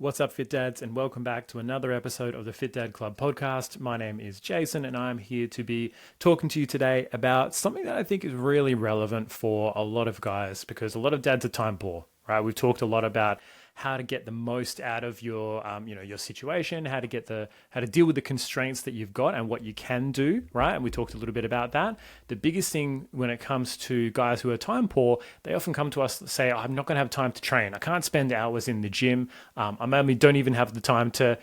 What's up, Fit Dads, and welcome back to another episode of the Fit Dad Club podcast. My name is Jason, and I'm here to be talking to you today about something that I think is really relevant for a lot of guys because a lot of dads are time poor, right? We've talked a lot about how to get the most out of your, your situation, how to deal with the constraints that you've got and what you can do, right? And we talked a little bit about that. The biggest thing when it comes to guys who are time poor, they often come to us and say, I'm not going to have time to train. I can't spend hours in the gym. I don't even have the time to,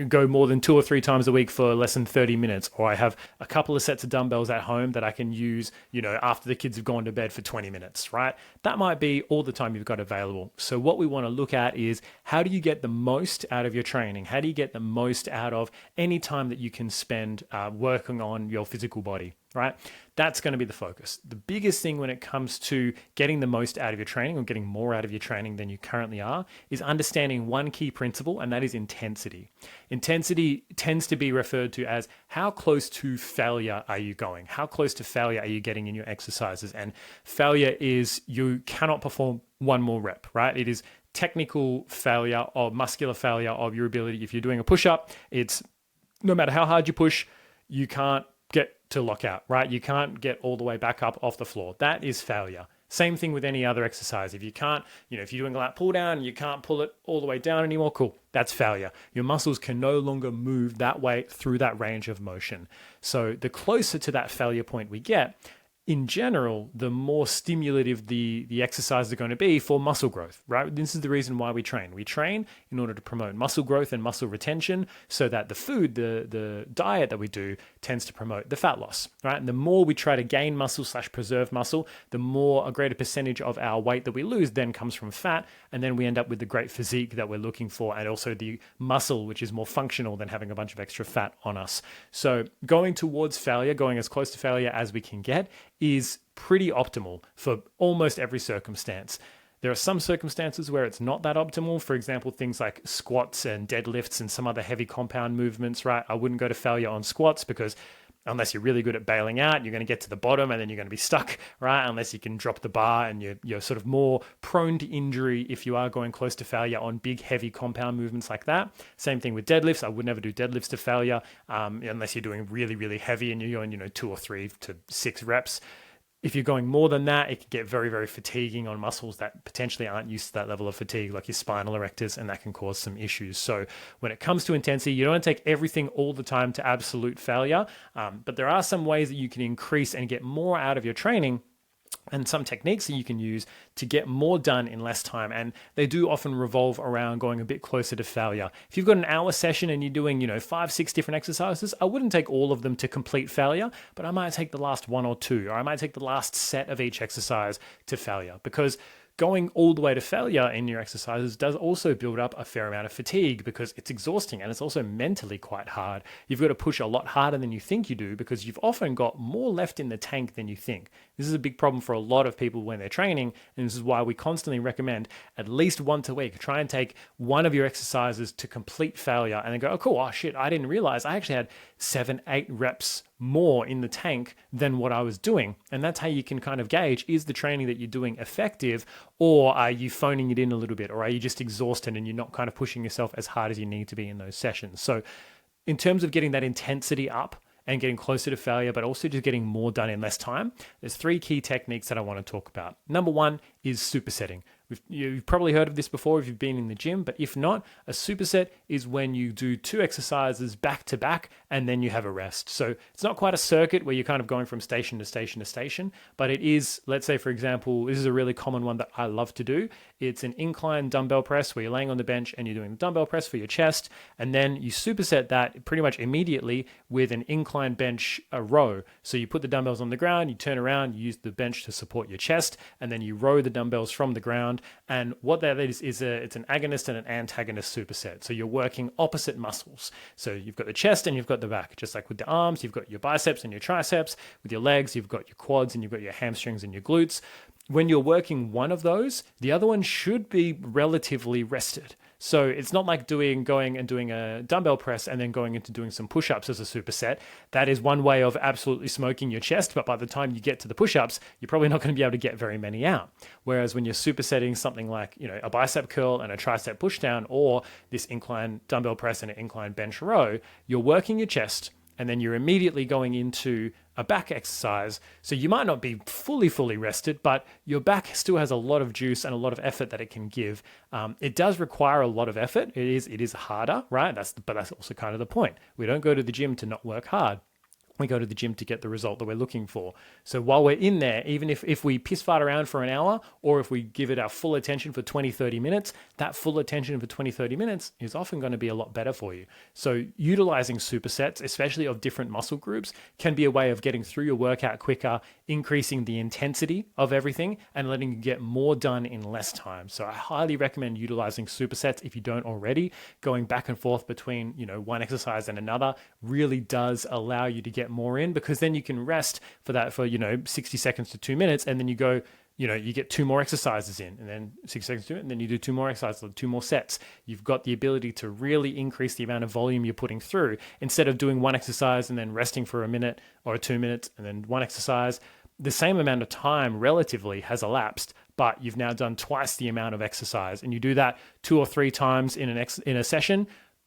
go more than 2 or 3 times a week for less than 30 minutes. Or I have a couple of sets of dumbbells at home that I can use, after the kids have gone to bed for 20 minutes, right? That might be all the time you've got available. So what we want to look at is how do you get the most out of your training? How do you get the most out of any time that you can spend working on your physical body, right? That's going to be the focus. The biggest thing when it comes to getting the most out of your training or getting more out of your training than you currently are is understanding one key principle, and that is intensity. Intensity tends to be referred to as how close to failure are you going? How close to failure are you getting in your exercises? And failure is you cannot perform one more rep, right? It is technical failure or muscular failure of your ability. If you're doing a push-up, it's no matter how hard you push, you can't get to lockout, right? You can't get all the way back up off the floor. That is failure. Same thing with any other exercise. If you can't, if you're doing a lat pull down and you can't pull it all the way down anymore, cool. That's failure. Your muscles can no longer move that way through that range of motion. So the closer to that failure point we get, in general, the more stimulative the exercises are going to be for muscle growth, right? This is the reason why we train. We train in order to promote muscle growth and muscle retention so that the food, the diet that we do tends to promote the fat loss, right? And the more we try to gain muscle / preserve muscle, the more a greater percentage of our weight that we lose then comes from fat. And then we end up with the great physique that we're looking for and also the muscle, which is more functional than having a bunch of extra fat on us. So going towards failure, going as close to failure as we can get is pretty optimal for almost every circumstance. There are some circumstances where it's not that optimal. For example, things like squats and deadlifts and some other heavy compound movements, right? I wouldn't go to failure on squats because unless you're really good at bailing out, you're going to get to the bottom and then you're going to be stuck, right? Unless you can drop the bar and you're sort of more prone to injury if you are going close to failure on big, heavy compound movements like that. Same thing with deadlifts. I would never do deadlifts to failure unless you're doing really, really heavy and you're doing, 2 or 3 to 6 reps. If you're going more than that, it can get very, very fatiguing on muscles that potentially aren't used to that level of fatigue, like your spinal erectors, and that can cause some issues. So when it comes to intensity, you don't want to take everything all the time to absolute failure, but there are some ways that you can increase and get more out of your training and some techniques that you can use to get more done in less time. And they do often revolve around going a bit closer to failure. If you've got an hour session and you're doing, 5, 6 different exercises, I wouldn't take all of them to complete failure, but I might take the last 1 or 2, or I might take the last set of each exercise to failure, because going all the way to failure in your exercises does also build up a fair amount of fatigue because it's exhausting and it's also mentally quite hard. You've got to push a lot harder than you think you do because you've often got more left in the tank than you think. This is a big problem for a lot of people when they're training, and this is why we constantly recommend at least once a week, try and take one of your exercises to complete failure and then go, oh cool, oh shit, I didn't realize I actually had 7, 8 reps more in the tank than what I was doing. And that's how you can kind of gauge, is the training that you're doing effective, or are you phoning it in a little bit, or are you just exhausted and you're not kind of pushing yourself as hard as you need to be in those sessions? So in terms of getting that intensity up and getting closer to failure, but also just getting more done in less time, there's 3 key techniques that I want to talk about. Number 1 is supersetting. You've probably heard of this before if you've been in the gym, but if not, a superset is when you do 2 exercises back to back and then you have a rest. So it's not quite a circuit where you're kind of going from station to station to station, but it is, let's say for example, this is a really common one that I love to do. It's an incline dumbbell press where you're laying on the bench and you're doing the dumbbell press for your chest, and then you superset that pretty much immediately with an incline bench row. So you put the dumbbells on the ground, you turn around, you use the bench to support your chest, and then you row the dumbbells from the ground. And what that is it's an agonist and an antagonist superset. So you're working opposite muscles. So you've got the chest and you've got the back. Just like with the arms, you've got your biceps and your triceps. With your legs, you've got your quads and you've got your hamstrings and your glutes. When you're working one of those, the other one should be relatively rested. So it's not like going and doing a dumbbell press and then going into doing some push-ups as a superset. That is one way of absolutely smoking your chest, but by the time you get to the push-ups, you're probably not going to be able to get very many out. Whereas when you're supersetting something like, a bicep curl and a tricep pushdown, or this incline dumbbell press and an incline bench row, you're working your chest, and then you're immediately going into a back exercise. So you might not be fully rested, but your back still has a lot of juice and a lot of effort that it can give. It does require a lot of effort. It is harder, right? But that's also kind of the point. We don't go to the gym to not work hard. We go to the gym to get the result that we're looking for. So while we're in there, even if we piss fart around for an hour, or if we give it our full attention for 20, 30 minutes, that full attention for 20, 30 minutes is often going to be a lot better for you. So utilizing supersets, especially of different muscle groups, can be a way of getting through your workout quicker, increasing the intensity of everything, and letting you get more done in less time. So I highly recommend utilizing supersets if you don't already. Going back and forth between, one exercise and another really does allow you to get more in, because then you can rest for 60 seconds to 2 minutes, and then you go, you get 2 more exercises in, and then 6 seconds to it, and then you do 2 more exercises, 2 more sets. You've got the ability to really increase the amount of volume you're putting through, instead of doing one exercise and then resting for a minute or 2 minutes and then one exercise. The same amount of time relatively has elapsed, but you've now done twice the amount of exercise, and you do that 2 or 3 times in a session.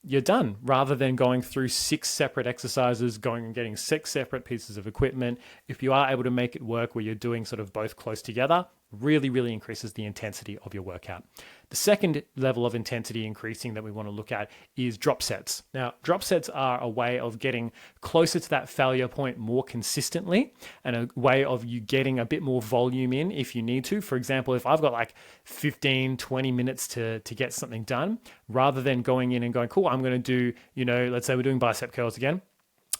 You're done, rather than going through 6 separate exercises, going and getting 6 separate pieces of equipment. If you are able to make it work where you're doing sort of both close together, really increases the intensity of your workout. The second level of intensity increasing that we want to look at is drop sets. Now, drop sets are a way of getting closer to that failure point more consistently, and a way of you getting a bit more volume in if you need to. For example, if I've got like 15, 20 minutes to get something done, rather than going in and going, cool, I'm going to do, let's say we're doing bicep curls again.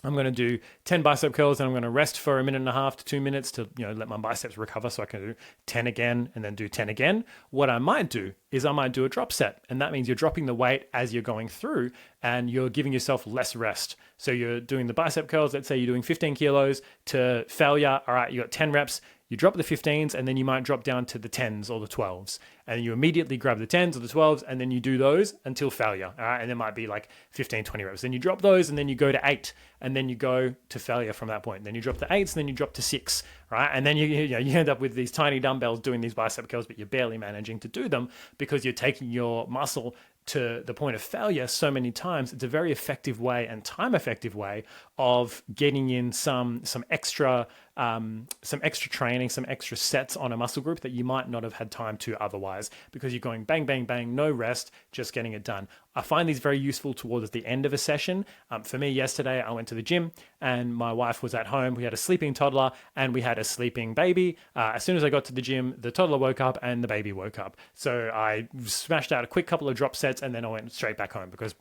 I'm going to do 10 bicep curls, and I'm going to rest for 1.5 to 2 minutes to, let my biceps recover, so I can do 10 again and then do 10 again. What I might do is I might do a drop set, and that means you're dropping the weight as you're going through, and you're giving yourself less rest. So you're doing the bicep curls, let's say you're doing 15 kilos to failure. All right, you got 10 reps. You drop the 15s, and then you might drop down to the 10s or the 12s. And you immediately grab the 10s or the 12s, and then you do those until failure. All right, and there might be like 15, 20 reps. Then you drop those, and then you go to 8, and then you go to failure from that point. Then you drop the 8s, and then you drop to 6, right? And then you end up with these tiny dumbbells doing these bicep curls, but you're barely managing to do them because you're taking your muscle to the point of failure so many times. It's a very effective way and time effective way of getting in some extra training, some extra sets on a muscle group that you might not have had time to otherwise, because you're going bang, bang, bang, no rest, just getting it done. I find these very useful towards the end of a session. For me, yesterday, I went to the gym and my wife was at home. We had a sleeping toddler and we had a sleeping baby. As soon as I got to the gym, the toddler woke up and the baby woke up. So I smashed out a quick couple of drop sets, and then I went straight back home, because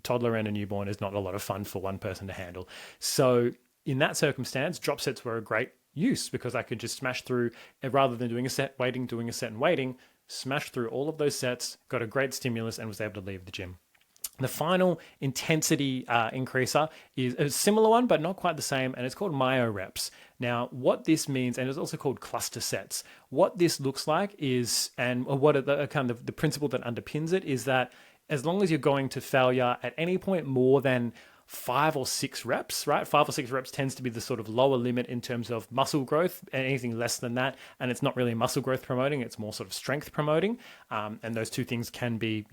toddler and a newborn is not a lot of fun for one person to handle. So in that circumstance, drop sets were a great use, because I could just smash through, rather than doing a set, waiting, doing a set and waiting, smash through all of those sets, got a great stimulus, and was able to leave the gym. The final intensity increaser is a similar one, but not quite the same, and it's called myo reps. Now, what this means, and it's also called cluster sets, what this looks like is, and what the kind of the principle that underpins it is that as long as you're going to failure at any point more than 5 or 6 reps, right? 5 or 6 reps tends to be the sort of lower limit in terms of muscle growth, and anything less than that, and it's not really muscle growth promoting, it's more sort of strength promoting. And those two things can be,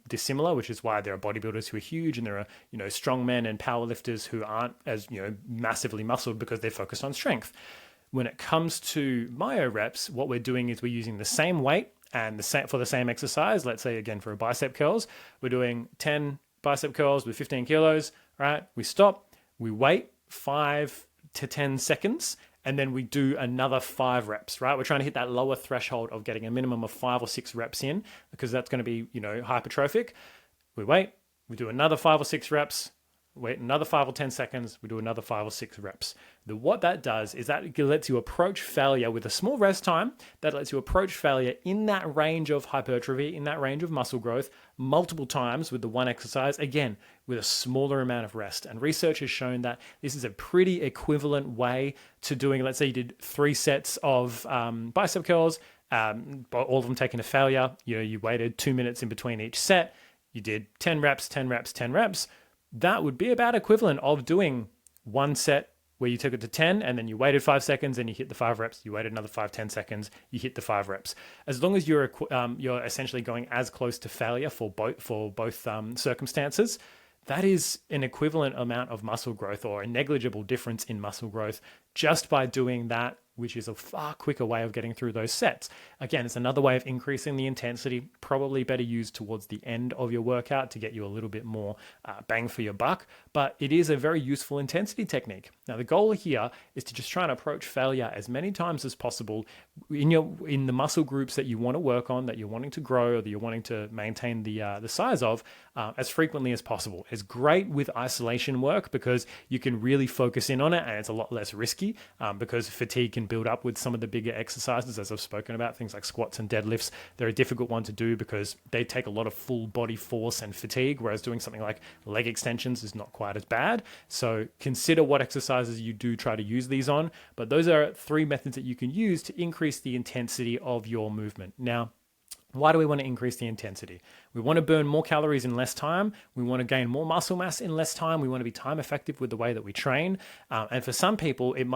dissimilar, which is why there are bodybuilders who are huge, and there are, strong men and powerlifters who aren't as, massively muscled, because they're focused on strength. When it comes to myo reps, what we're doing is we're using the same weight and for the same exercise. Let's say again for a bicep curls, we're doing 10 bicep curls with 15 kilos, right? We stop, we wait 5 to 10 seconds, and then we do another 5 reps, right? We're trying to hit that lower threshold of getting a minimum of 5 or 6 reps in, because that's going to be, hypertrophic. We wait, we do another 5 or 6 reps, wait another 5 or 10 seconds, we do another 5 or 6 reps. What that does is that it lets you approach failure with a small rest time, that lets you approach failure in that range of hypertrophy, in that range of muscle growth, multiple times with the one exercise, again, with a smaller amount of rest. And research has shown that this is a pretty equivalent way to doing, let's say you did 3 sets of bicep curls, all of them taken to failure, you waited 2 minutes in between each set. you did 10 reps, 10 reps, 10 reps, that would be about equivalent of doing one set where you took it to 10 and then you waited 5 seconds and you hit the 5 reps, you waited another 5-10 seconds, you hit the 5 reps. As long as you're essentially going as close to failure for both circumstances, that is an equivalent amount of muscle growth or a negligible difference in muscle growth just by doing that, which is a far quicker way of getting through those sets. Again, it's another way of increasing the intensity, probably better used towards the end of your workout to get you a little bit more bang for your buck, but it is a very useful intensity technique. Now, the goal here is to just try and approach failure as many times as possible in the muscle groups that you want to work on, that you're wanting to grow, or that you're wanting to maintain the size of, as frequently as possible. It's great with isolation work because you can really focus in on it, and it's a lot less risky because fatigue can build up with some of the bigger exercises, as I've spoken about. Things like squats and deadlifts, they're a difficult one to do because they take a lot of full body force and fatigue, whereas doing something like leg extensions is not quite as bad. So consider what exercises you do try to use these on, but those are 3 methods that you can use to increase the intensity of your movement. Now, why do we want to increase the intensity? We want to burn more calories in less time. We want to gain more muscle mass in less time. We want to be time effective with the way that we train. And for some people, they've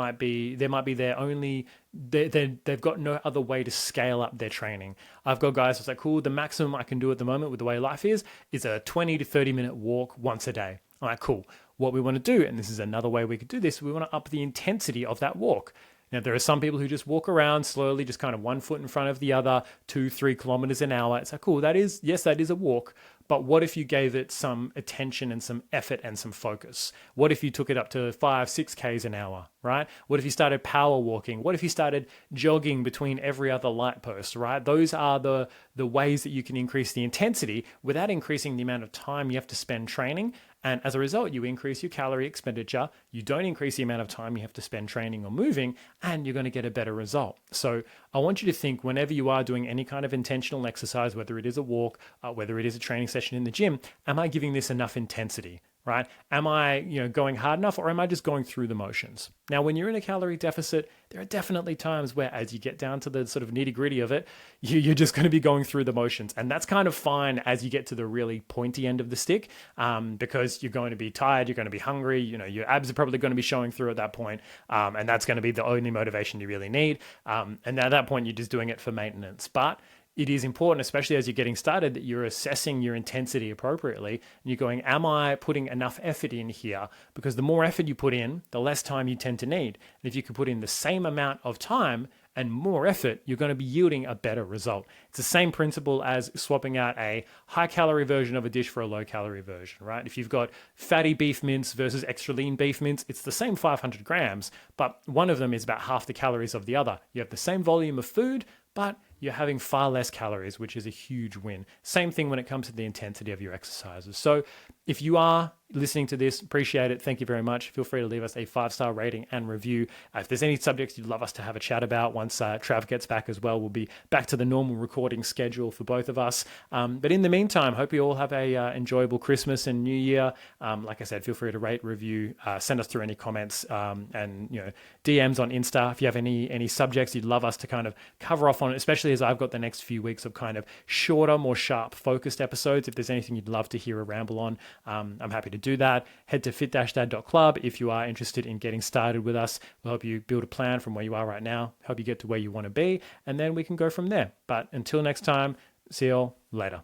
got no other way to scale up their training. I've got guys who's like, cool, the maximum I can do at the moment with the way life is a 20 to 30 minute walk once a day. All right, cool. What we want to do, and this is another way we could do this, we want to up the intensity of that walk. Now, there are some people who just walk around slowly, just kind of 1 foot in front of the other, 2-3 kilometers an hour. It's like, cool, that is a walk. But what if you gave it some attention and some effort and some focus? What if you took it up to 5-6 Ks an hour, right? What if you started power walking? What if you started jogging between every other light post, right? Those are the ways that you can increase the intensity without increasing the amount of time you have to spend training. And as a result, you increase your calorie expenditure, you don't increase the amount of time you have to spend training or moving, and you're going to get a better result. So I want you to think whenever you are doing any kind of intentional exercise, whether it is a walk, whether it is a training session in the gym, am I giving this enough intensity? Right? Am I, going hard enough, or am I just going through the motions? Now, when you're in a calorie deficit, there are definitely times where as you get down to the sort of nitty gritty of it, you're just going to be going through the motions. And that's kind of fine as you get to the really pointy end of the stick, because you're going to be tired, you're going to be hungry, your abs are probably going to be showing through at that point, and that's going to be the only motivation you really need. And at that point, you're just doing it for maintenance. But it is important, especially as you're getting started, that you're assessing your intensity appropriately. And you're going, am I putting enough effort in here? Because the more effort you put in, the less time you tend to need. And if you can put in the same amount of time and more effort, you're going to be yielding a better result. It's the same principle as swapping out a high calorie version of a dish for a low calorie version, right? If you've got fatty beef mince versus extra lean beef mince, it's the same 500 grams, but one of them is about half the calories of the other. You have the same volume of food, but you're having far less calories, which is a huge win. Same thing when it comes to the intensity of your exercises. So if you are listening to this, appreciate it. Thank you very much. Feel free to leave us a 5-star rating and review. If there's any subjects you'd love us to have a chat about once Trav gets back as well, we'll be back to the normal recording schedule for both of us. But in the meantime, hope you all have a enjoyable Christmas and New Year. Like I said, feel free to rate, review, send us through any comments, and DMs on Insta if you have any subjects you'd love us to kind of cover off on, especially as I've got the next few weeks of kind of shorter, more sharp, focused episodes. If there's anything you'd love to hear a ramble on, I'm happy to do that. Head to fit-dad.club if you are interested in getting started with us. We'll help you build a plan from where you are right now, help you get to where you want to be, and then we can go from there. But until next time, see you all later.